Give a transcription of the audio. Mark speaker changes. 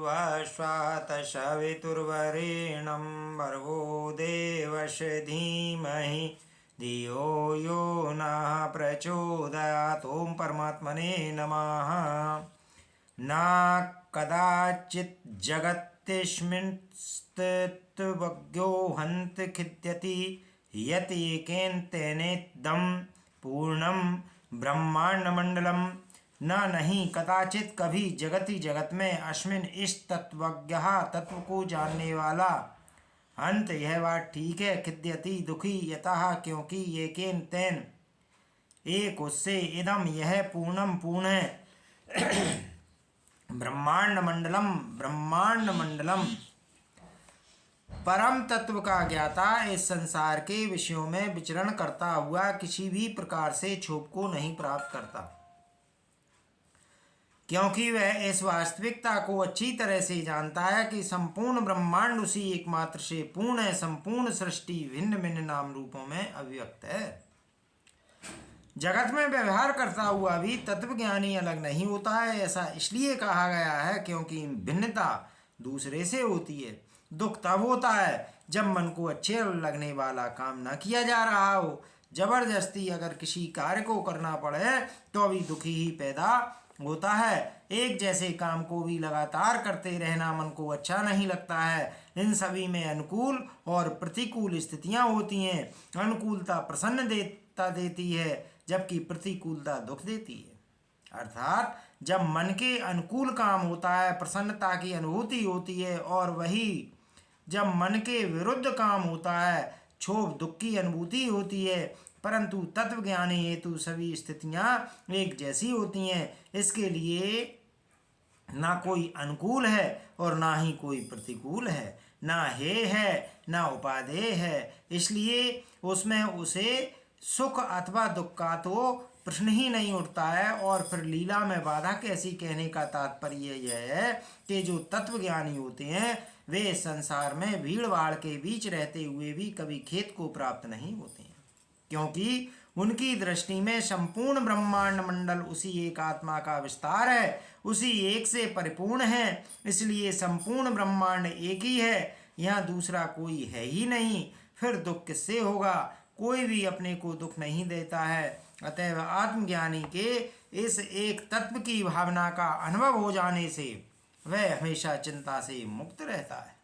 Speaker 1: भूर्भुवस्वात् सवितुर्वरेण्यं भर्गो देवस्य धीमहि धियो यो नः प्रचोदयात्। ओम परमात्मने नमः। न कदाचित् जगत्यस्मिंस्तत्त्वज्ञो हन्त खिद्यति यत् एकेन तेनेदं पूर्णं ब्रह्मांडमंडलम। न नहीं कदाचित कभी जगति जगत में अस्मिन इस तत्वज्ञः तत्व को जानने वाला अंत यह बात ठीक है खिद्यति दुखी यतः क्योंकि एकेन तेन एक उससे इदम यह पूर्णम पूर्ण है ब्रह्मांड मंडलम परम तत्व का ज्ञाता इस संसार के विषयों में विचरण करता हुआ किसी भी प्रकार से क्षोभ को नहीं प्राप्त करता, क्योंकि वह इस वास्तविकता को अच्छी तरह से जानता है कि संपूर्ण ब्रह्मांड उसी एकमात्र से पूर्ण है। संपूर्ण सृष्टि भिन्न भिन्न नाम रूपों में अभिव्यक्त है। जगत में व्यवहार करता हुआ भी तत्वज्ञानी अलग नहीं होता है। ऐसा इसलिए कहा गया है क्योंकि भिन्नता दूसरे से होती है। दुख तब होता है जब मन को अच्छे लगने वाला काम न किया जा रहा हो। जबरदस्ती अगर किसी कार्य को करना पड़े तो अभी दुखी ही पैदा होता है। एक जैसे काम को भी लगातार करते रहना मन को अच्छा नहीं लगता है। इन सभी में अनुकूल और प्रतिकूल स्थितियां होती हैं। अनुकूलता प्रसन्नता देती है जबकि प्रतिकूलता दुख देती है। अर्थात जब मन के अनुकूल काम होता है प्रसन्नता की अनुभूति होती है, और वही जब मन के विरुद्ध काम होता है क्षोभ दुख की अनुभूति होती है। परंतु तत्वज्ञानी हेतु सभी स्थितियां एक जैसी होती हैं। इसके लिए ना कोई अनुकूल है और ना ही कोई प्रतिकूल है, ना हे है ना उपादेय है। इसलिए उसमें उसे सुख अथवा दुख का तो प्रश्न ही नहीं उठता है। और फिर लीला में बाधा कैसी कहने का तात्पर्य यह है कि जो तत्वज्ञानी होते हैं वे संसार में भीड़ भाड़ के बीच रहते हुए भी कभी खेत को प्राप्त नहीं होते हैं, क्योंकि उनकी दृष्टि में संपूर्ण ब्रह्मांड मंडल उसी एक आत्मा का विस्तार है, उसी एक से परिपूर्ण है। इसलिए संपूर्ण ब्रह्मांड एक ही है, यहाँ दूसरा कोई है ही नहीं। फिर दुख किससे होगा? कोई भी अपने को दुख नहीं देता है। अतएव आत्मज्ञानी के इस एक तत्व की भावना का अनुभव हो जाने से वह हमेशा चिंता से मुक्त रहता है।